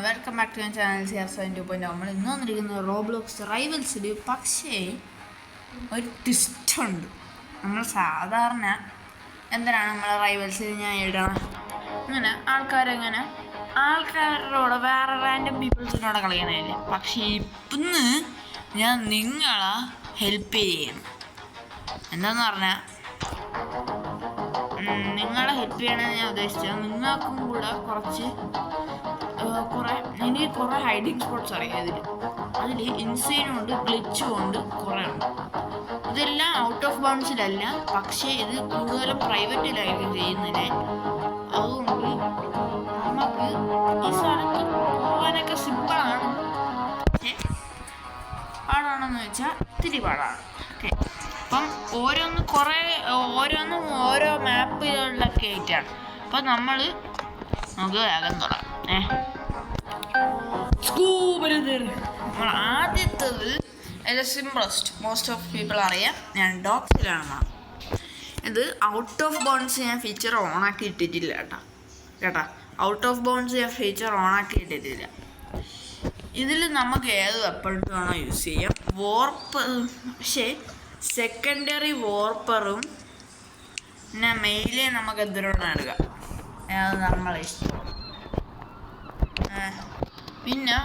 Welcome back to channel CR7 നമ്മൾ ഇന്ന് വന്നിരിക്കുന്നത് റോബ്ലോക്സ് റൈവൽസിൽ. പക്ഷേ ഒരു ട്വിസ്റ്റ് ഉണ്ട്. നമ്മൾ സാധാരണ എന്തിനാണ് നമ്മൾ റൈവൽസിൽ ഞാൻ ഇടണം ഇങ്ങനെ ആൾക്കാരോട് വേറെ റാൻഡം പീപ്പിൾസിനോട് കളിക്കണമില്ല. പക്ഷേ ഇന്ന് ഞാൻ നിങ്ങളെ ഹെൽപ്പ് ചെയ്യണം. എന്താന്ന് പറഞ്ഞാൽ നിങ്ങളെ ഹെൽപ്പ് ചെയ്യണമെന്ന് ഞാൻ ഉദ്ദേശിച്ചത് നിങ്ങൾക്കും കൂടെ എനിക്ക് കുറേ ഹൈഡിങ് സ്പോട്ട്സ് അറിയാം. അതിൽ ഇൻസൈനും ഉണ്ട്, ഗ്ലിച്ചും ഉണ്ട്, കുറേ ഉണ്ട്. ഇതെല്ലാം ഔട്ട് ഓഫ് ബൗൺസിലല്ല, പക്ഷേ ഇത് കൂടുതലും പ്രൈവറ്റിലായിരിക്കും ചെയ്യുന്നത്. അതുകൊണ്ട് നമുക്ക് ഈ സ്ഥലത്ത് പോകാനൊക്കെ സിമ്പിളാണ്. പക്ഷേ പാടാണെന്ന് വെച്ചാൽ ഇത്തിരി പാടാണ്. ഓക്കെ, അപ്പം ഓരോന്നും ഓരോ മാപ്പുകളിലൊക്കെ ആയിട്ടാണ്. അപ്പം നമുക്ക് വേഗം തുടങ്ങാം. നമ്മൾ ആദ്യത്തത് സിംപ്ലസ്റ്റ്, മോസ്റ്റ് ഓഫ് പീപ്പിൾ അറിയാം, ഞാൻ ഡോഗ്സിലാണെന്നാണ്. ഇത് ഔട്ട് ഓഫ് ബൗൺസ് ഞാൻ ഫീച്ചർ ഓണാക്കി ഇട്ടിട്ടില്ല കേട്ടാ. ഔട്ട് ഓഫ് ബൗൺസ് ഞാൻ ഫീച്ചർ ഓണാക്കി ഇട്ടിട്ടില്ല. ഇതിൽ നമുക്ക് ഏത് വെപ്പൺസ് വേണോ യൂസ് ചെയ്യാം. പക്ഷേ സെക്കൻഡറി വോർപ്പറും പിന്നെ മെയിലേ നമുക്ക് എന്തിനോടാണ് എടുക്കാം, അത് നമ്മളെ ഇഷ്ടം. പിന്നെ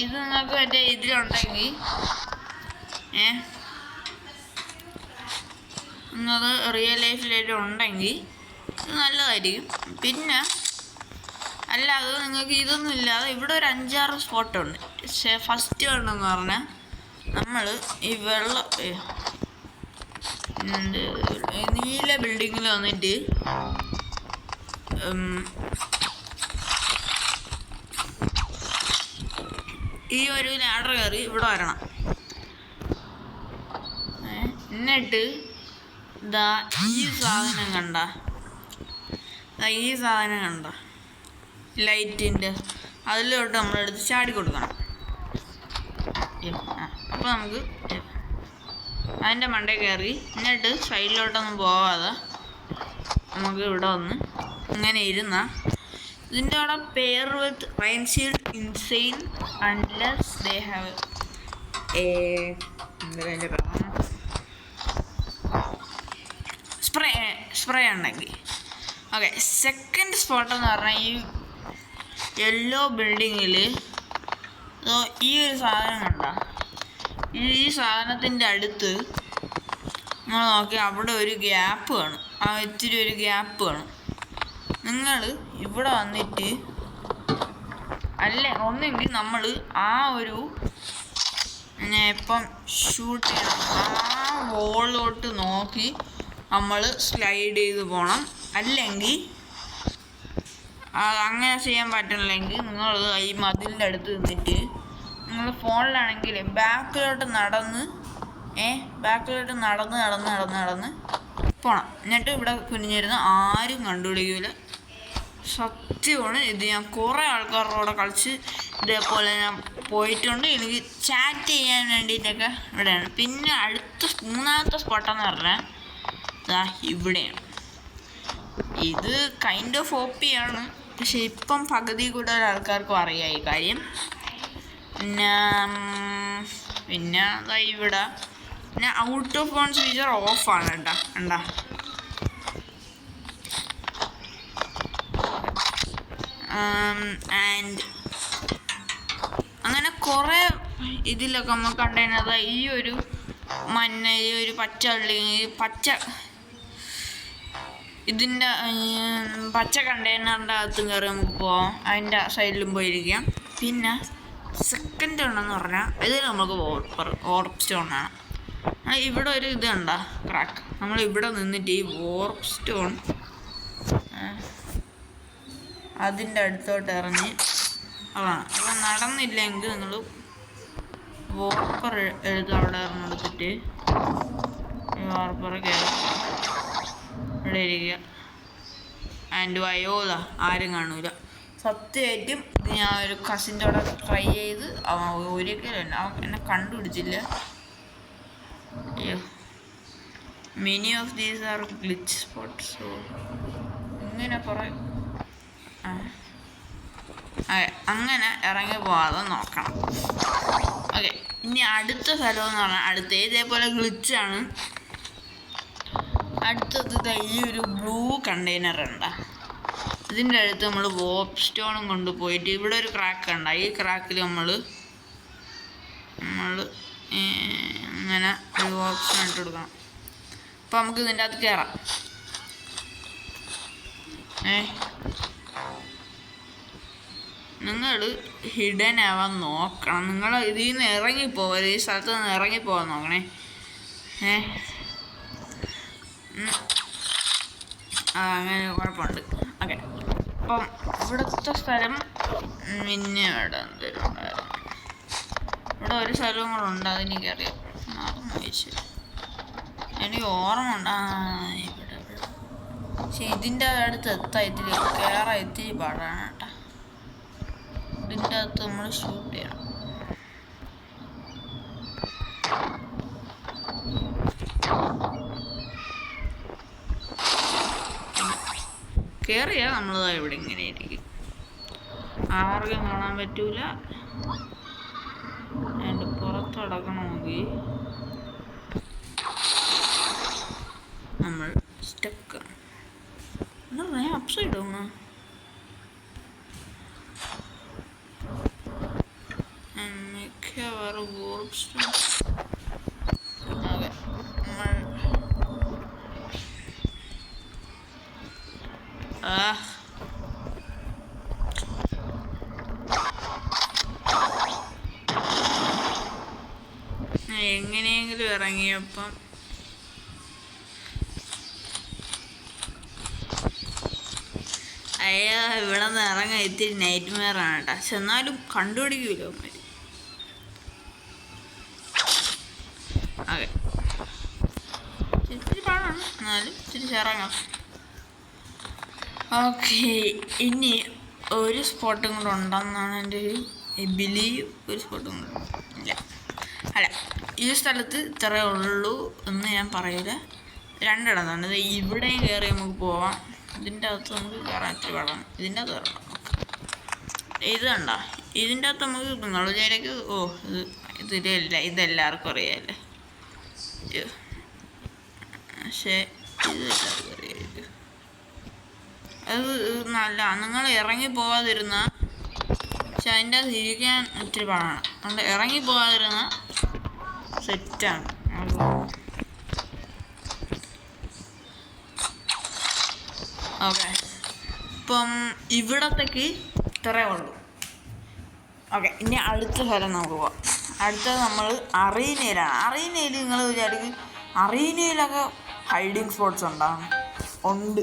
ഇത് നിങ്ങൾക്ക് മറ്റേ ഇതിലുണ്ടെങ്കിൽ നിങ്ങൾക്ക് റിയൽ ലൈഫിലായിട്ട് ഉണ്ടെങ്കിൽ ഇത് നല്ലതായിരിക്കും. പിന്നെ അല്ലാതെ നിങ്ങൾക്ക് ഇതൊന്നും ഇല്ലാതെ ഇവിടെ ഒരു 5-6 സ്പോട്ടുണ്ട്. പക്ഷേ ഫസ്റ്റ് വേണമെന്ന് പറഞ്ഞാൽ നമ്മൾ ഈ നീല ബിൽഡിങ്ങിൽ വന്നിട്ട് ഈ ഒരു ലാഡർ കയറി ഇവിടെ വരണം. എന്നിട്ട് ഈ സാധനം കണ്ട ലൈറ്റിൻ്റെ അതിലോട്ട് നമ്മളെടുത്ത് ചാടി കൊടുക്കണം. അപ്പോൾ നമുക്ക് അതിൻ്റെ മണ്ടേ കയറി എന്നിട്ട് സൈഡിലോട്ടൊന്നും പോവാതെ നമുക്ക് ഇവിടെ വന്ന് ഇങ്ങനെ ഇതിൻ്റെ അവിടെ പെയർ വിത്ത് റൈൻഷീൽഡ് ഇൻസൈൻ അൺലെസ് ദേ ഹാവ് സ്പ്രേ ഉണ്ടെങ്കിൽ. ഓക്കെ, സെക്കൻഡ് സ്പോട്ടെന്ന് പറഞ്ഞാൽ ഈ യെല്ലോ ബിൽഡിങ്ങിൽ ഈ ഒരു സാധനം കണ്ട, ഈ സാധനത്തിൻ്റെ അടുത്ത് നിങ്ങൾ നോക്കി അവിടെ ഒരു ഗ്യാപ്പ് കാണും. ഇത്തിരി ഒരു ഗ്യാപ്പ് കാണും. നിങ്ങൾ ഇവിടെ വന്നിട്ട് ഒന്നെങ്കിൽ നമ്മൾ ആ ഒരു ഇപ്പം ഷൂട്ട് ചെയ്യണം, ആ വോളിലോട്ട് നോക്കി നമ്മൾ സ്ലൈഡ് ചെയ്ത് പോകണം. അല്ലെങ്കിൽ അങ്ങനെ ചെയ്യാൻ പറ്റണില്ലെങ്കിൽ നിങ്ങൾ ഈ മതിലിൻ്റെ അടുത്ത് നിന്നിട്ട് നിങ്ങൾ ഫോണിലാണെങ്കിൽ ബാക്കിലോട്ട് നടന്ന് പോകണം. എന്നിട്ട് ഇവിടെ കുനിഞ്ഞിരുന്ന് ആരും കണ്ടുപിടിക്കില്ല. സത്യമാണ്. ഇത് ഞാൻ കുറേ ആൾക്കാരോടെ കളിച്ച് ഇതേപോലെ ഞാൻ പോയിട്ടുണ്ട്. എനിക്ക് ചാറ്റ് ചെയ്യാൻ വേണ്ടിയിട്ടൊക്കെ ഇവിടെയാണ്. പിന്നെ മൂന്നാമത്തെ സ്പോട്ടെന്ന് പറഞ്ഞാൽ ഇവിടെയാണ്. ഇത് കൈൻഡ് ഓഫ് OP-ആണ്, പക്ഷെ ഇപ്പം പകുതി കൂടുതൽ ആൾക്കാർക്കും അറിയാം ഈ കാര്യം. പിന്നെ ഇവിടെ പിന്നെ ഔട്ട് ഓഫ് ബൗൺസ് ഫീച്ചർ ഓഫാണ് കണ്ടാ. ആൻഡ് അങ്ങനെ കുറേ ഇതിലൊക്കെ നമുക്ക് കണ്ടുകഴിഞ്ഞാൽ ഈ ഒരു പച്ച ഇതിൻ്റെ പച്ച കണ്ടെയ്നറിൻ്റെ അകത്തും കയറി നമുക്ക് പോവാം. അതിൻ്റെ സൈഡിലും പോയിരിക്കാം. പിന്നെ സെക്കൻഡ് ഉണ്ടെന്ന് പറഞ്ഞാൽ ഇത് നമുക്ക് വോർപ്പ് സ്റ്റോണാണ്. ഇവിടെ ഒരു ഇത് കണ്ട ക്രാക്ക്, നമ്മൾ ഇവിടെ നിന്നിട്ട് ഈ വോർപ്പ് സ്റ്റോൺ അതിൻ്റെ അടുത്തോട്ട് ഇറങ്ങി അതാണ്. അപ്പം നടന്നില്ലെങ്കിൽ നിങ്ങൾ വോർപ്പർ എഴുതുക, അവിടെ ഇറങ്ങിയെടുത്തിട്ട് ഈ വോർപ്പർ കയറി ഇവിടെ ഇരിക്കുക. ആൻഡ് വയോല ആരും കാണൂല. സത്യമായിട്ടും ഇത് ഞാൻ ഒരു കസിൻ്റെ അവിടെ ട്രൈ ചെയ്ത് ഒരിക്കലും എന്നെ കണ്ടുപിടിച്ചില്ല. അയ്യോ, many of these are glitch spots. So ഇങ്ങനെ കുറേ അങ്ങനെ ഇറങ്ങി പോകാതെ നോക്കണം. ഓക്കെ, ഇനി അടുത്ത സ്ഥലം എന്ന് പറഞ്ഞാൽ അടുത്ത ഇതേപോലെ ഗ്ലിച്ചാണ്. അടുത്തത് ഈ ഒരു ബ്ലൂ കണ്ടെയ്നർ ഉണ്ട്. ഇതിൻ്റെ അടുത്ത് നമ്മൾ വോപ്പ് സ്റ്റോണും കൊണ്ടുപോയിട്ട് ഇവിടെ ഒരു ക്രാക്ക് ഉണ്ട്. ഈ ക്രാക്കിൽ നമ്മൾ ഇങ്ങനെ ഒരു വോപ്പ് സ്റ്റോൺ ഇട്ട് കൊടുക്കണം. അപ്പോൾ നമുക്ക് ഇതിൻ്റെ അകത്ത് കയറാം. നിങ്ങൾ ഹിഡൻ ആവാൻ നോക്കണം. നിങ്ങൾ ഇതിൽ നിന്ന് ഇറങ്ങിപ്പോകരുത്. ഈ സ്ഥലത്ത് നിന്ന് ഇറങ്ങിപ്പോകാൻ നോക്കണേ. അങ്ങനെ കുഴപ്പമുണ്ട്. ഓക്കെ, അപ്പം ഇവിടുത്തെ സ്ഥലം പിന്നെ ഇവിടെ എന്തെങ്കിലും ഉണ്ടായിരുന്നു. ഇവിടെ ഒരു സ്ഥലവും കൂടെ ഉണ്ട്, അതെനിക്കറിയാം. മറന്നു ചോദിച്ചു, എനിക്ക് ഓർമ്മ ഉണ്ട്. ഇവിടെ പക്ഷെ ഇതിൻ്റെ അടുത്ത് കയറാൻ ഇത്തിരി പാടാണ് കേട്ടോ. ഇതിൻ്റെ അകത്ത് നമ്മൾ ഷൂട്ട് ചെയ്യണം. കയറിയാൽ നമ്മളതാ ഇവിടെ ഇങ്ങനെ ഇരിക്കും. ആർക്കും കാണാൻ പറ്റൂല. അതിൻ്റെ പുറത്തടക്കണമെങ്കിൽ നമ്മൾ സ്റ്റക്കാണ്. അപ്സൈഡ് ഡൗൺ മിക്കവാറും എങ്ങനെയെങ്കിലും ഇറങ്ങിയപ്പം ഇവിടെ നിന്ന് ഇറങ്ങാൻ ഇത്തിരി നൈറ്റ് മെയറാണ് കേട്ടോ. പക്ഷെ എന്നാലും കണ്ടുപിടിക്കുമല്ലോ അവന്മാർ. അതെ, ഇത്തിരി പാടാണ്, എന്നാലും ഇത്തിരി ഇറങ്ങാം. ഓക്കെ, ഇനി ഒരു സ്പോട്ടും കൂടെ ഉണ്ടെന്നാണ് എൻ്റെ ഒരു ബിലീവ്. ഒരു സ്പോട്ടും കൂടെ ഇല്ല. അല്ല, ഈ സ്ഥലത്ത് ഇത്രയേ ഉള്ളൂ എന്ന് ഞാൻ പറയില്ല. രണ്ടിടം തന്നെ. ഇവിടെയും കയറി നമുക്ക് പോവാം. ഇതിൻ്റെ അകത്ത് നമുക്ക് കയറാൻ ഇത്തിരി പാടാണ്. ഇതിൻ്റെ അകത്ത് കയറണം. ഇത് കണ്ട, ഇതിൻ്റെ അകത്ത് നമുക്ക് നിങ്ങൾ വിചാരിക്കും ഇതില്ല, ഇതെല്ലാവർക്കും അറിയാമല്ലേ. പക്ഷേ ഇത് എല്ലാവർക്കും അറിയാമായിരിക്കും. അത് നല്ല നിങ്ങൾ ഇറങ്ങി പോകാതിരുന്ന, പക്ഷെ അതിൻ്റെ അകത്ത് ഇരിക്കാൻ ഇത്തിരി പാടാണ്. അതുകൊണ്ട് ഇറങ്ങി പോകാതിരുന്ന സെറ്റാണ്. ഓക്കെ, ഇപ്പം ഇവിടത്തേക്ക് ഇത്രയേ ഉള്ളൂ. ഓക്കെ, ഇനി അടുത്ത സ്ഥലം നമുക്ക് പോവാം. അടുത്തത് നമ്മൾ അറീനയിലാണ്. അറീനയിൽ നിങ്ങൾ വിചാരിക്കും അറീനയിലൊക്കെ ഹൈഡിങ് സ്പോട്ട്സ് ഉണ്ട്.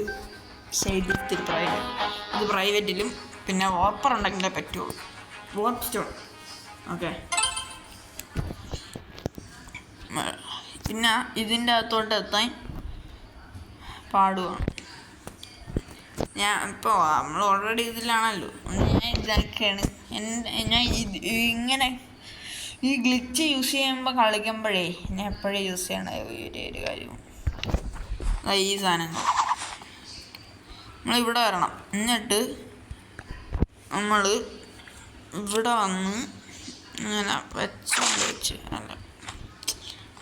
സൈഡിൽ പ്രൈവറ്റ്, ഇത് പ്രൈവറ്റിലും പിന്നെ ഓപ്പർ ഉണ്ടെങ്കിലേ പറ്റുള്ളൂ. വോപ്പ് സ്റ്റോൺ. ഓക്കെ, പിന്നെ ഇതിൻ്റെ അകത്തോട്ട് എത്താൻ പാടുവാണ്. ഞാൻ ഇപ്പോൾ നമ്മൾ ഓൾറെഡി ഇതിലാണല്ലോ. ഞാൻ ഇതാക്കിയാണ് ഞാൻ ഇങ്ങനെ ഈ ഗ്ലിച്ച് യൂസ് ചെയ്യുമ്പോൾ കളിക്കുമ്പോഴേ ഞാൻ എപ്പോഴും യൂസ് ചെയ്യണ ഒരു കാര്യം ഈ സാധനങ്ങൾ. നമ്മളിവിടെ വരണം. എന്നിട്ട് നമ്മൾ ഇവിടെ വന്ന് ഇങ്ങനെ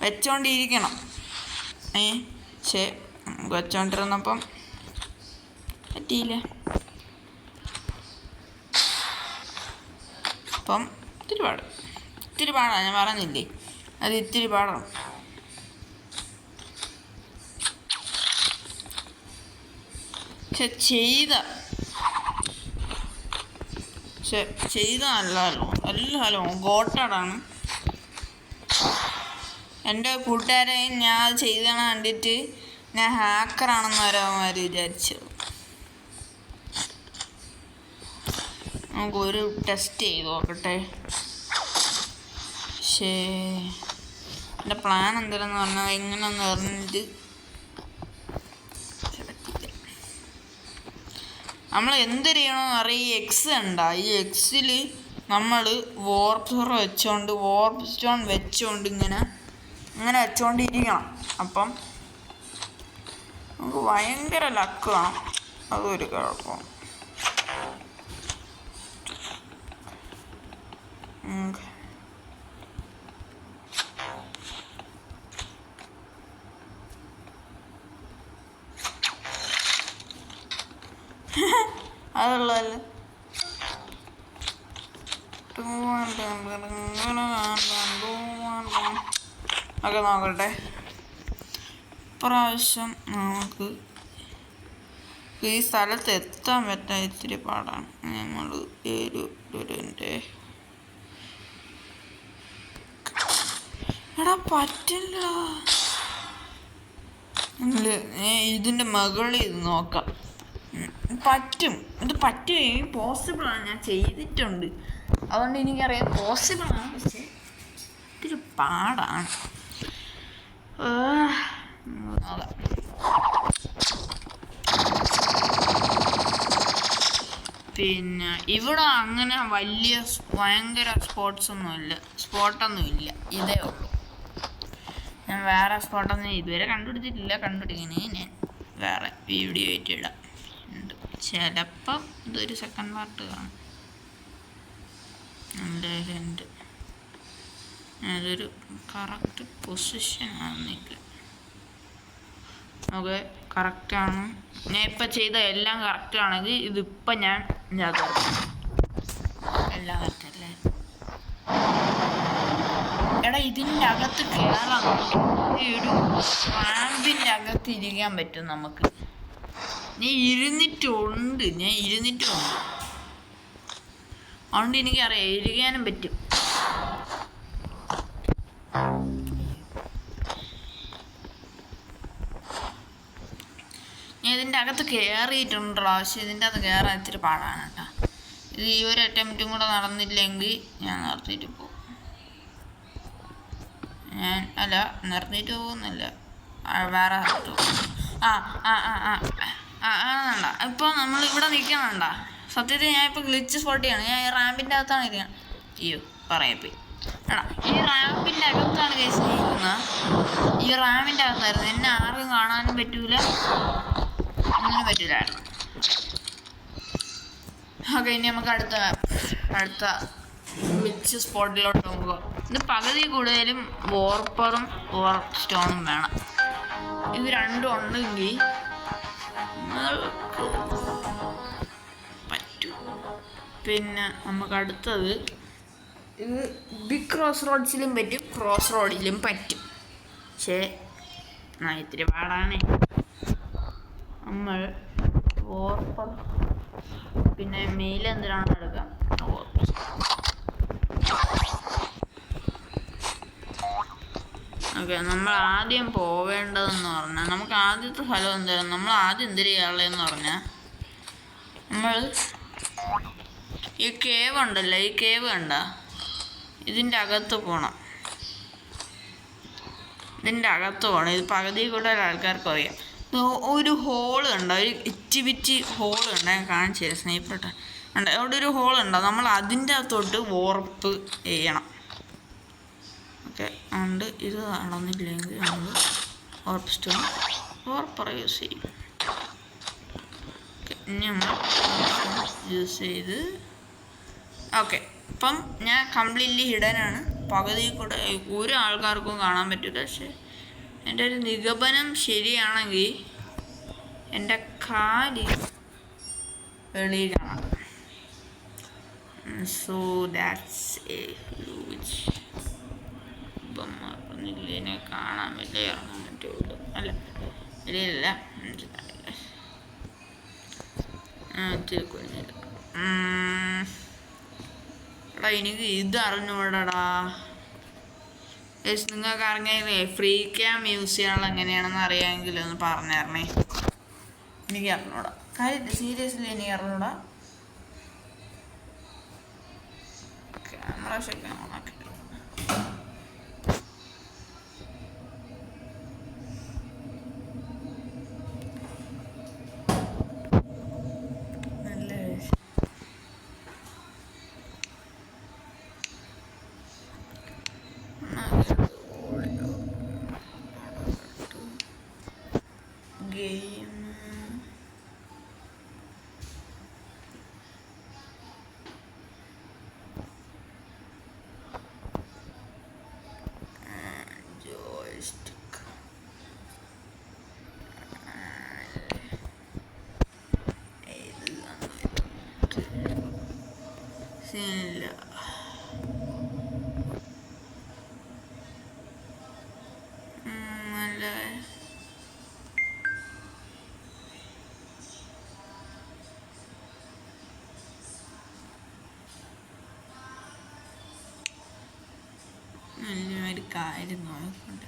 വെച്ചോണ്ടിരിക്കണം. പക്ഷേ വെച്ചോണ്ടിരുന്നപ്പം പറ്റിയില്ല. അപ്പം ഇത്തിരി പാടാണ്. ഞാൻ പറഞ്ഞില്ലേ, അത് ഇത്തിരി പാടാണ്. പക്ഷെ ചെയ്ത നല്ലതല്ലോ ഗോട്ടാടാണ്. എൻ്റെ കൂട്ടുകാരെയും ഞാൻ അത് ചെയ്തത് കണ്ടിട്ട് ഞാൻ ഹാക്കറാണെന്ന് അവരവന്മാർ വിചാരിച്ചത്. നമുക്കൊരു ടെസ്റ്റ് ചെയ്ത് നോക്കട്ടെ. പക്ഷേ എൻ്റെ പ്ലാൻ എന്തെന്ന് പറഞ്ഞാൽ എങ്ങനെയെന്ന് പറഞ്ഞിട്ട് നമ്മൾ എന്ത് ചെയ്യണമെന്ന് അറിയാം. ഈ എക്സ് ഉണ്ടാ, ഈ എക്സിൽ നമ്മൾ വോർപ്പ് സ്റ്റോൺ വെച്ചുകൊണ്ട് ഇങ്ങനെ വെച്ചുകൊണ്ടിരിക്കണം. അപ്പം നമുക്ക് ഭയങ്കര ലക്ക് വേണം, അതൊരു കുഴപ്പം. അതുള്ളതല്ലേ. ഒക്കെ നോക്കട്ടെ. പ്രാവശ്യം നമുക്ക് ഈ സ്ഥലത്ത് എത്താൻ പറ്റാൻ ഇത്തിരി പാടാണ്. നമ്മൾ എടാ പറ്റില്ല. ഇതിൻ്റെ മുകളിൽ ഇത് നോക്കാം. പറ്റും, ഇത് പറ്റുകയും പോസിബിളാണ്. ഞാൻ ചെയ്തിട്ടുണ്ട്, അതുകൊണ്ട് എനിക്കറിയാം പോസിബിളാണ്. പക്ഷെ ഇത്തിരി പാടാണ്. പിന്നെ ഇവിടെ അങ്ങനെ വലിയ ഭയങ്കര സ്പോട്ടൊന്നുമില്ല, ഇതേ ഉള്ളൂ. ഞാൻ വേറെ സ്പോട്ടൊന്നും ഇതുവരെ കണ്ടുപിടിച്ചിട്ടില്ല. കണ്ടുപിടിക്കണേ ഞാൻ വേറെ വീഡിയോ ആയിട്ട് ഇടാം. ചിലപ്പം ഇതൊരു സെക്കൻഡ് പാർട്ട് കാണും. ഉണ്ട്, അതൊരു കറക്റ്റ് പൊസിഷൻ ആവുന്നില്ല. ഓക്കെ, കറക്റ്റാണ്. ഞാൻ ഇപ്പം ചെയ്ത എല്ലാം കറക്റ്റാണെങ്കിൽ ഇതിപ്പം ഞാൻ എല്ലാം കറക്റ്റല്ലേ. എടാ ഇതിൻ്റെ അകത്ത് കയറാൻ ഈ ഒരു റാമ്പിൻ്റെ അകത്ത് ഇരിക്കാൻ പറ്റും നമുക്ക്. ഞാൻ ഇരുന്നിട്ടുണ്ട്. അതുകൊണ്ട് എനിക്കറിയാം ഇരിക്കാനും പറ്റും. ഞാൻ ഇതിൻ്റെ അകത്ത് കയറിയിട്ടുണ്ടോ, പക്ഷെ ഇതിൻ്റെ അകത്ത് കയറാൻ ഇത്തിരി പാടാണ് കേട്ടോ. ഇത് ഈ ഒരു അറ്റംപ്റ്റും കൂടെ നടന്നില്ലെങ്കിൽ ഞാൻ നിർത്തിയിട്ട് പോകും. നിർത്തിയിട്ട് പോകുന്നില്ല, വേറെ ആണണ്ട. ഇപ്പോൾ നമ്മൾ ഇവിടെ നിൽക്കണണ്ട. സത്യത്തിൽ ഞാൻ ഇപ്പോൾ ഗ്ലിച്ച് സ്പോട്ട് ചെയ്യണം. ഞാൻ ഈ റാമ്പിൻ്റെ അകത്താണ് ഇരിക്കണം. അയ്യോ പറയപ്പോയി. എടാ ഈ റാമ്പിൻ്റെ അകത്താണ് കേസ് ഇരിക്കുന്നത്. ഈ റാമ്പിൻ്റെ അകത്തായിരുന്നു. എന്നെ ആർക്കും കാണാനും പറ്റൂല, ഒന്നിനും പറ്റൂലായിരുന്നു. ഓക്കെ, ഇനി നമുക്ക് അടുത്ത ഗ്ലിച്ച് സ്പോട്ടിലോട്ട് പോകുക. ഇത് പകുതി കൂടുതലും വോർപ്പറും വോർപ്പ് സ്റ്റോണും വേണം. ഇത് രണ്ടും ഉണ്ടെങ്കിൽ പറ്റും. പിന്നെ നമുക്ക് അടുത്തത് ഇത് ബിഗ് ക്രോസ് റോഡ്സിലും പറ്റും, ക്രോസ് റോഡിലും പറ്റും. പക്ഷേ ഇത്തിരി പാടാണ്. നമ്മൾ വോർപ്പർ പിന്നെ മെയിൽ എന്തിനാണ് എടുക്കാം. ഓക്കെ, നമ്മൾ ആദ്യം പോവേണ്ടതെന്ന് പറഞ്ഞാൽ നമുക്ക് ആദ്യത്തെ സ്ഥലം എന്തായാലും നമ്മൾ ആദ്യം എന്തിനു ചെയ്യാനുള്ളതെന്ന് പറഞ്ഞാൽ നമ്മൾ ഈ കേവ് ഉണ്ടല്ലോ, ഈ കേവ് കണ്ട ഇതിൻ്റെ അകത്ത് പോകണം. ഇത് പകുതി കൂടുതൽ ആൾക്കാർക്ക് അറിയാം. ഒരു ഹോള് കണ്ട, ഒരു ഇച്ചിബിറ്റി ഹോള് കണ്ട, ഞാൻ കാണിച്ചു തരാം. സ്നൈപ്പർ ഉണ്ട്, അവിടെ ഒരു ഹോളുണ്ടോ, നമ്മൾ അതിൻ്റെ അകത്തോട്ട് വോർപ്പ് ചെയ്യണം. ഓക്കെ, അതുകൊണ്ട് ഇത് നടന്നില്ലെങ്കിൽ നമ്മൾ വോർപ്പ് സ്റ്റോൺ വോർപ്പർ യൂസ് ചെയ്യും. ഓക്കെ, ഇനി നമ്മൾ യൂസ് ചെയ്ത് ഓക്കെ. ഇപ്പം ഞാൻ കംപ്ലീറ്റ്ലി ഹിഡനാണ്. പകുതി കൂടെ ഒരു ആൾക്കാർക്കും കാണാൻ പറ്റില്ല. പക്ഷെ എൻ്റെ ഒരു നിഗമനം ശരിയാണെങ്കിൽ എൻ്റെ കാല് വെളിയിൽ കാണാം. So that's A huge. ഇപ്പം ഇതിനെ കാണാൻ വലിയ ഇറങ്ങാൻ പറ്റുള്ളൂ. അല്ല വലിയല്ല, ഇത്തിരി കുഞ്ഞില്ല. എടാ എനിക്ക് ഇത് അറിഞ്ഞൂടാ. നിങ്ങൾക്ക് അറിഞ്ഞേ ഫ്രീ ക്യാം യൂസ് ചെയ്യാനുള്ള എങ്ങനെയാണെന്ന് അറിയാമെങ്കിൽ ഒന്ന് പറഞ്ഞു തരണേ. എനിക്ക് അറിഞ്ഞൂടാ, കാര്യം സീരിയസ്ലി എനിക്ക് അറിഞ്ഞൂടാ. ക്യാമറ ശരിക്കും ഓണാക്കി game. സീനില്ല. നല്ല നല്ലൊരു കാര്യം നോക്കുന്നുണ്ട്.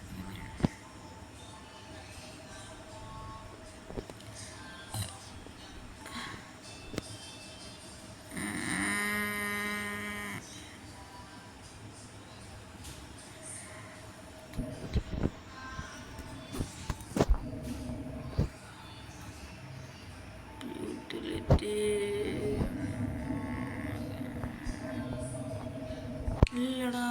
ഇല്ലടാ,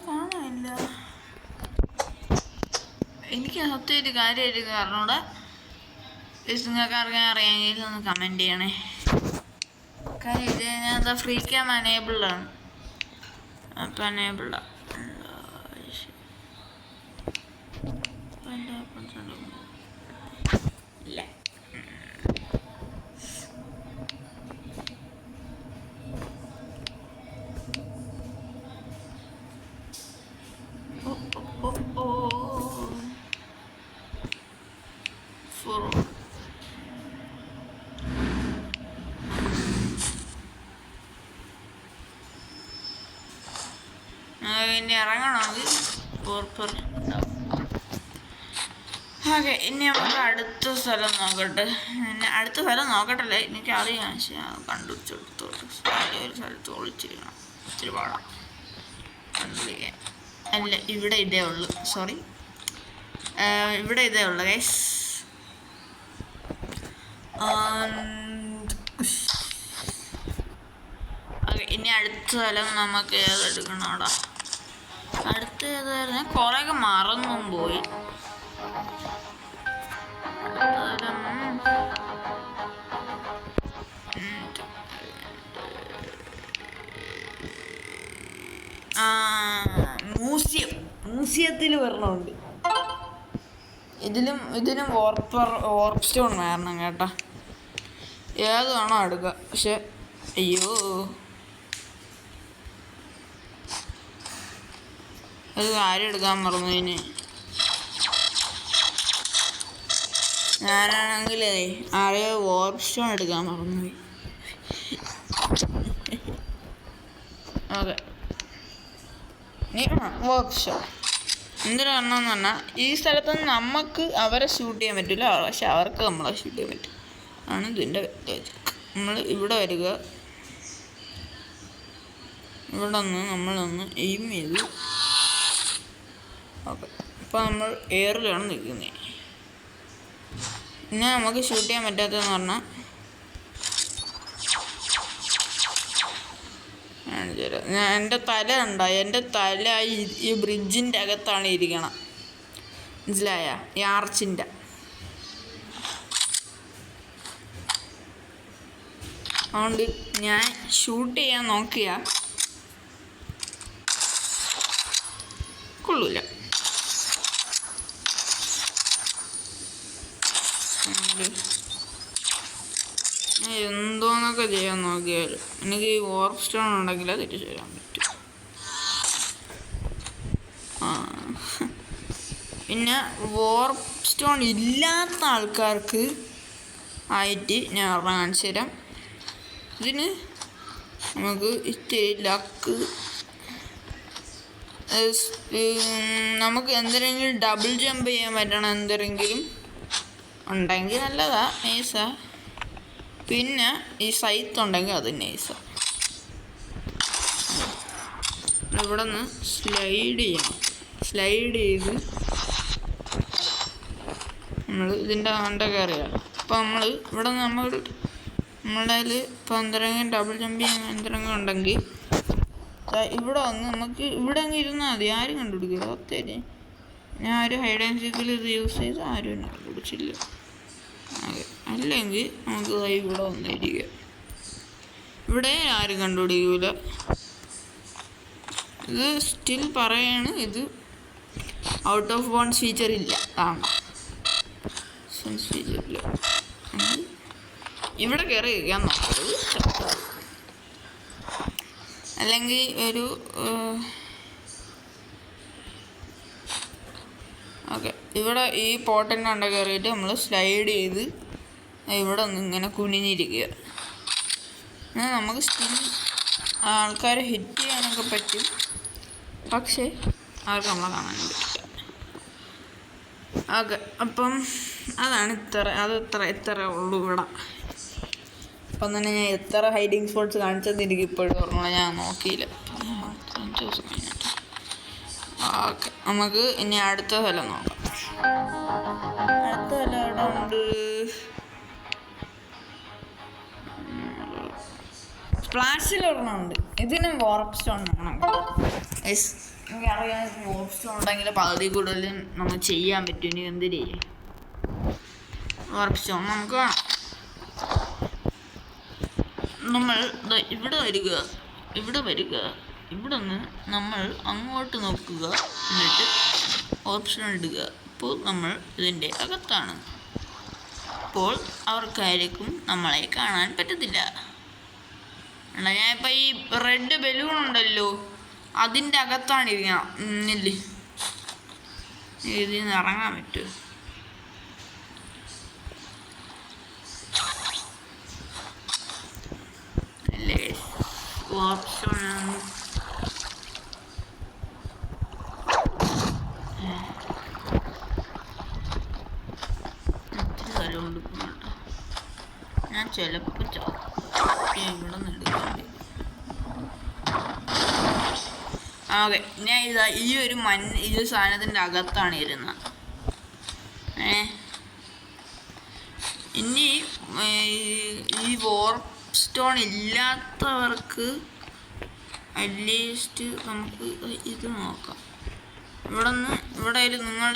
കാണാനില്ല. എനിക്ക് സത്യം ഒരു കാര്യമായിട്ട് കാരണോടെ നിങ്ങൾക്ക് അറിയാമെങ്കിൽ ഒന്ന് കമൻറ്റ് ചെയ്യണേ. കാര്യം ഇത് ഞാൻ എന്താ ഫ്രീ ക്യാം അനേബിൾഡാണ്. അപ്പം അനേബിൾഡാണ്. ഇല്ല, ഇനി ഇറങ്ങണമെങ്കിൽ ഓക്കെ. ഇനി നമുക്ക് അടുത്ത സ്ഥലം നോക്കട്ടെ. അടുത്ത സ്ഥലം നോക്കട്ടല്ലേ, എനിക്കറിയാം. പക്ഷേ കണ്ടുപിടിച്ചെടുത്തോട്ട് ഒരു സ്ഥലത്ത് ഒളിച്ചിരിക്കണം. ഇച്ചിരി പാടാം കണ്ടുപിടിക്കാൻ. അല്ല, ഇവിടെ ഇതേ ഉള്ളു. സോറി, ഇവിടെ ഇതേ ഉള്ളു ഗൈസ്. ഓക്കെ, ഇനി അടുത്ത സ്ഥലം നമുക്ക് ഏതെടുക്കണോടാ? അടുത്ത ഏതായിരുന്നു? കുറേയൊക്കെ മറന്നും പോയി. മ്യൂസിയത്തിൽ വരണമുണ്ട്. ഇതിലും വാർപ്പ് സ്റ്റോൺ വരണം കേട്ടോ. ഏത് വേണോ എടുക്കുക. പക്ഷെ അയ്യോ, ഒരു കാര്യം എടുക്കാൻ മറന്നു. ഇതിന് ഞാനാണെങ്കിലേ ആരെയോ വാർപ്പ് സ്റ്റോൺ എടുക്കാൻ മറന്നുപോയി. ഓക്കെ, വാർപ്പ് സ്റ്റോൺ എന്തിനു വരണമെന്ന് പറഞ്ഞാൽ ഈ സ്ഥലത്ത് നമുക്ക് അവരെ ഷൂട്ട് ചെയ്യാൻ പറ്റില്ല, പക്ഷെ അവർക്ക് നമ്മളെ ഷൂട്ട് ചെയ്യാൻ പറ്റും. ആണ് ഇതിൻ്റെ ലോജിക്ക്. നമ്മൾ ഇവിടെ വരിക, ഇവിടെ നിന്ന് നമ്മളൊന്ന് എയിം ചെയ്ത്. ഓക്കെ, ഇപ്പോൾ നമ്മൾ എയറിലാണ് നിൽക്കുന്നത്. പിന്നെ നമുക്ക് ഷൂട്ട് ചെയ്യാൻ പറ്റാത്തതെന്ന് പറഞ്ഞാൽ എൻ്റെ തല ഉണ്ടായി. എൻ്റെ തല ഈ ബ്രിഡ്ജിൻ്റെ അകത്താണ് ഇരിക്കണം, മനസ്സിലായ? ഈ ആർച്ചിൻ്റെ. അതുകൊണ്ട് ഞാൻ ഷൂട്ട് ചെയ്യാൻ നോക്കിയാ കൊള്ളൂല. എന്തോന്നൊക്കെ ചെയ്യാൻ നോക്കിയാലും എനിക്ക് ഈ വാർപ്പ് സ്റ്റോൺ ഉണ്ടെങ്കിൽ അത് തിരിച്ചു തരാൻ പറ്റും. പിന്നെ വാർപ്പ് സ്റ്റോൺ ഇല്ലാത്ത ആൾക്കാർക്ക് ആയിട്ട് ഞാൻ കാണിച്ചു തരാം. ഇതിന് നമുക്ക് ഇത്തിരി ലക്ക്, നമുക്ക് എന്തെങ്കിലും ഡബിൾ ജമ്പ് ചെയ്യാൻ പറ്റണം എന്തെങ്കിലും ഉണ്ടെങ്കിൽ നല്ലതാ, നൈസാ. പിന്നെ ഈ സൈത്ത് ഉണ്ടെങ്കിൽ അത് നൈസാ. ഇവിടെ നിന്ന് സ്ലൈഡ് ചെയ്യണം. സ്ലൈഡ് ചെയ്ത് നമ്മൾ ഇതിൻ്റെ കണ്ട കയറിയാണ്. അപ്പോൾ നമ്മൾ ഇവിടെ നിന്ന് നമ്മളുടെ കയ്യിൽ ഇപ്പോൾ എന്തെങ്കിലും ഡബിൾ ജമ്പ് ചെയ്യാൻ എന്തെങ്കിലും ഉണ്ടെങ്കിൽ ഇവിടെ വന്ന് നമുക്ക് ഇവിടെ അങ്ങ് ഇരുന്നാൽ മതി. ആരും കണ്ടുപിടിക്കില്ല. ഒത്തിരി ഞാൻ ഒരു ഹൈഡ് ആൻഡ് സീക്കിൽ ഇത് യൂസ് ചെയ്ത് ആരും എന്നെ കണ്ടുപിടിച്ചില്ല. അതെ, അല്ലെങ്കിൽ നമുക്ക് ഇവിടെ വന്നിരിക്കുക. ഇവിടെ ആരും കണ്ടുപിടിക്കില്ല. ഇത് സ്റ്റിൽ പറയാണ് ഇത് ഔട്ട് ഓഫ് ബൗണ്ട്സ് ഫീച്ചർ ഇല്ല. ഫീച്ചറില്ല. ഇവിടെ കയറി ഇരിക്കാൻ നോക്കരുത്, അല്ലെങ്കിൽ ഒരു ഓക്കെ. ഇവിടെ ഈ പോട്ടിൻ്റെ അണ്ട കയറിയിട്ട് നമ്മൾ സ്ലൈഡ് ചെയ്ത് ഇവിടെ ഒന്ന് ഇങ്ങനെ കുനിഞ്ഞിരിക്കുക. നമുക്ക് സ്റ്റിൽ ആൾക്കാരെ ഹിറ്റ് ചെയ്യാനൊക്കെ പറ്റും, പക്ഷേ അവർക്ക് നമ്മളെ കാണാനും പറ്റില്ല. ഓക്കെ, അപ്പം അതാണ് ഇത്ര ഉള്ളൂ ഇവിടെ. അപ്പം തന്നെ ഞാൻ എത്ര ഹൈഡിങ് സ്പോട്ട്സ് കാണിച്ചത് എനിക്ക് ഇപ്പോഴും ഓർമ്മ, ഞാൻ നോക്കിയില്ല. ഓക്കെ, നമുക്ക് ഇനി അടുത്ത സ്ഥലം നോക്കാം. അടുത്ത സ്ഥലം ഇവിടെ ഉണ്ട്. സ്പ്ലാഷിലൊരെണ്ണമുണ്ട്. ഇതിനും വാർപ്പ് സ്റ്റോൺ വേണം. എനിക്കറിയാം വാർപ്പ് സ്റ്റോൺ ഉണ്ടെങ്കിൽ പകുതി കൂടുതലും നമ്മൾ ചെയ്യാൻ പറ്റും. ഇനി എന്ത് ചെയ്യും? വാർപ്പ് സ്റ്റോൺ നമുക്ക് വേണം. നമ്മൾ ഇവിടെ വരിക, ഇവിടെ നിന്ന് നമ്മൾ അങ്ങോട്ട് നോക്കുക, എന്നിട്ട് ഓപ്ഷൻ ഇടുക. അപ്പോൾ നമ്മൾ ഇതിൻ്റെ അകത്താണ്. അപ്പോൾ അവർക്കായിരിക്കും നമ്മളെ കാണാൻ പറ്റത്തില്ല. ഞാനിപ്പോൾ ഈ റെഡ് ബലൂൺ ഉണ്ടല്ലോ, അതിൻ്റെ അകത്താണ് ഇരിക്കണം. ഇല്ലേ, ഇതിൽ നിന്ന് ഇറങ്ങാൻ പറ്റുമോ? അല്ലേ, ഓപ്ഷനാണ്. സ്ഥലമുണ്ട് കേട്ടോ. ഞാൻ ചിലപ്പോൾ ഇവിടെ നിന്ന് എടുക്കാൻ. ഓക്കെ, ഞാൻ ഇതാ ഈ ഒരു സാധനത്തിൻ്റെ അകത്താണ് ഇരുന്നത്. ഇനി ഈ വാർപ്പ് സ്റ്റോൺ ഇല്ലാത്തവർക്ക് അറ്റ്ലീസ്റ്റ് നമുക്ക് ഇത് നോക്കാം. ഇവിടെ നിങ്ങളുടെ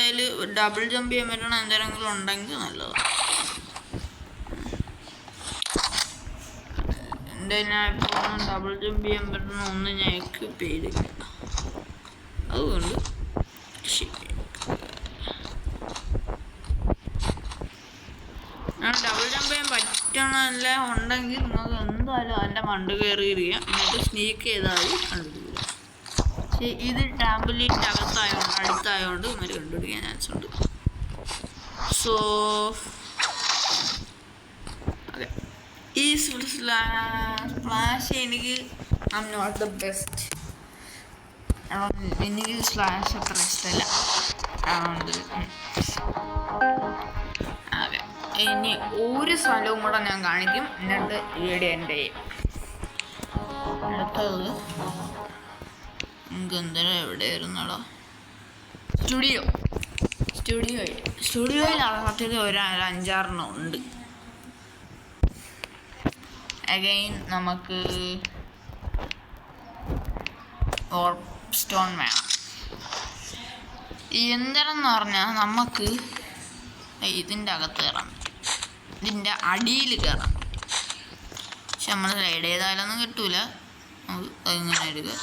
കയ്യിൽ ഡബിൾ ജമ്പ് ചെയ്യാൻ പറ്റണ എന്തെങ്കിലും ഉണ്ടെങ്കിൽ നല്ലതാണ്. എൻ്റെ ഞാൻ ഇപ്പോൾ ഡബിൾ ജമ്പ് ചെയ്യാൻ പറ്റുന്ന ഒന്ന് ഞാൻ എക്വിപ്പ് ചെയ്തില്ല. അതുകൊണ്ട് ഡബിൾ ജമ്പ് ചെയ്യാൻ പറ്റണല്ല ഉണ്ടെങ്കിൽ നിങ്ങൾക്ക് എന്തായാലും അതിൻ്റെ മണ്ട കയറിയിരിക്കുക, എന്നിട്ട് സ്നീക്ക് ചെയ്താൽ കണ്ടുപിടിക്കുക. പക്ഷേ ഇത് ടാമ്പിലിൻ്റെ അടുത്തായതുകൊണ്ട് ഇവർ കണ്ടുപിടിക്കാൻ ചാൻസ് ഉണ്ട്. സോ ഓക്കെ, ഈ സ്പ്ലാഷ് എനിക്ക് I am not the best. എനിക്ക് സ്പ്ലാഷ് അത്ര ഇഷ്ടമല്ല. അതുകൊണ്ട് ഓക്കെ, ഇനി ഒരു സ്ഥലവും കൂടെ ഞാൻ കാണിക്കും, എന്നിട്ട് വീഡിയോ എൻ്റെ അടുത്തത് നമുക്ക് എന്തെങ്കിലും എവിടെയായിരുന്നോ സ്റ്റുഡിയോയിൽ സത്യത്തിൽ ഒരു 5-6 ഉണ്ട്. അഗൈൻ നമുക്ക് വാർപ്പ് സ്റ്റോൺ വേണം. എന്തെന്ന് പറഞ്ഞാൽ നമുക്ക് ഇതിൻ്റെ അകത്ത് കയറാൻ പറ്റും, ഇതിൻ്റെ അടിയിൽ കയറാൻ പറ്റും. പക്ഷെ നമ്മൾ സ്ലൈഡ് ചെയ്താലൊന്നും കിട്ടൂല. നമുക്ക് അതിങ്ങനെ എടുക്കുക,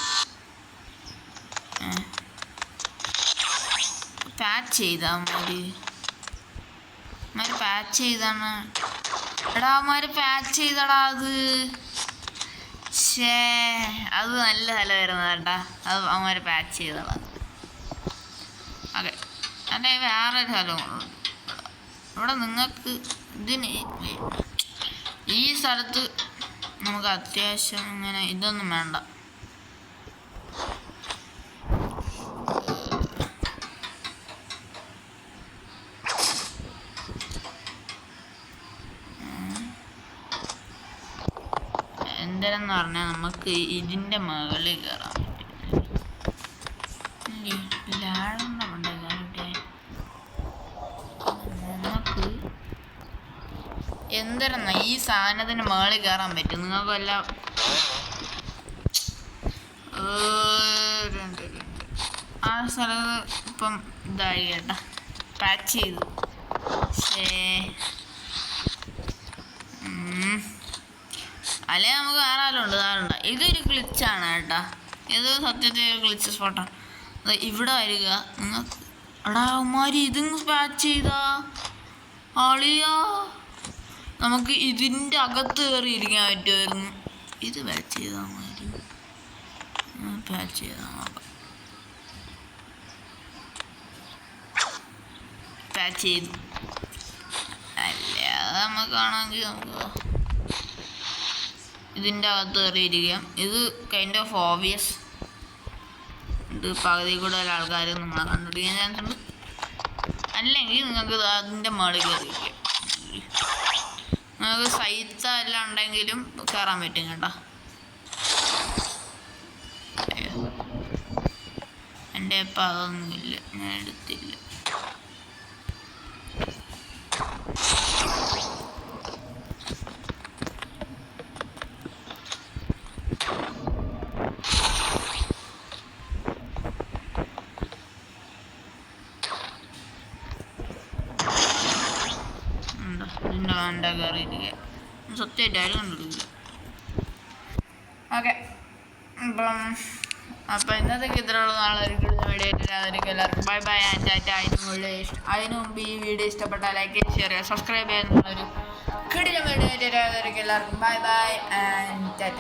പാച്ച് ചെയ്താൽ മതി. പാച്ച് ചെയ്താണ്. എടാ പാച്ച് ചെയ്തടാ അത്. അത് നല്ല സ്ഥലമായിരുന്നു കേട്ടാ. അത് അവന്മാർ പാച്ച് ചെയ്തടാ. ഓക്കെ, അല്ലെ വേറെ സ്ഥലങ്ങളുണ്ട് ഇവിടെ. നിങ്ങൾക്ക് ഈ സ്ഥലത്ത് നമുക്ക് അത്യാവശ്യം ഇങ്ങനെ ഇതൊന്നും വേണ്ട. എന്തെന്ന് പറഞ്ഞാൽ നമുക്ക് ഇതിൻ്റെ മുകളിൽ കയറാൻ പറ്റും. നമുക്ക് എന്തെന്നാ ഈ സാധനത്തിന് മുകളിൽ കയറാൻ പറ്റും. നിങ്ങൾക്ക് വല്ല ആ സ്ഥലത്ത് ഇപ്പം ഇതായി കേട്ടാ, പാച്ച് ചെയ്തു. അല്ലെ നമുക്ക് വേറെ ആരുണ്ട്. ഇതൊരു ഗ്ലിച്ചാണ് കേട്ടാ. ഇത് സത്യത്തെ ഗ്ലിച്ച് സ്പോട്ടാണ്. ഇവിടെ വരിക നിങ്ങൾക്ക്. എടാ ഉമ്മാരി ഇതും പാച്ച് ചെയ്താ ആളിയാ, നമുക്ക് ഇതിൻ്റെ അകത്ത് കയറി ഇരിക്കാൻ പറ്റുമായിരുന്നു. ഇത് പാച്ച് ചെയ്താൽ മതി, പാച്ച് ചെയ്താൽ നോക്കാം. പാച്ച് ചെയ്തു. അല്ലാതെ നമുക്കാണെങ്കിൽ നമുക്ക് ഇതിൻ്റെ അകത്ത് കയറിയിരിക്കാം. ഇത് കൈൻഡ് ഓഫ് ഓബിയസ്. ഇത് പകുതി കൂടുതൽ ആൾക്കാർ നമ്മളെ കണ്ടുപിടിക്കാൻ ചാൻസ് ഉണ്ട്. അല്ലെങ്കിൽ നിങ്ങൾക്ക് അതിൻ്റെ മുകളിൽ കയറിയിരിക്കാം. നിങ്ങൾക്ക് സൈത്ത എല്ലാം ഉണ്ടെങ്കിലും കയറാൻ പറ്റും കേട്ടോ. എൻ്റെ ഇപ്പം അതൊന്നുമില്ല, ഞാൻ എടുത്തില്ല. ഇതിൻ്റെ വേണ്ട കയറിയിരിക്കുക. സത്യമായിട്ടായാലും കണ്ടുപിടിക്കില്ല. ഓക്കെ, അപ്പം ഇന്നത്തേക്ക് ഇത്രയുള്ള നാളെ ഒരു വീഡിയോ ആയിട്ട് എല്ലാവർക്കും ബൈ ബൈ ആൻഡ് ടാറ്റ. അതിനു മുമ്പ് ഈ വീഡിയോ ഇഷ്ടപ്പെട്ടാൽ ലൈക്ക് ചെയ്ത് ഷെയർ ചെയ്യുക, സബ്സ്ക്രൈബ് ചെയ്യാനുള്ളൊരു കിടിലം വീഡിയോ ആയിട്ട് എല്ലാവർക്കും ബൈ ബൈ ആൻഡ് ടാറ്റ.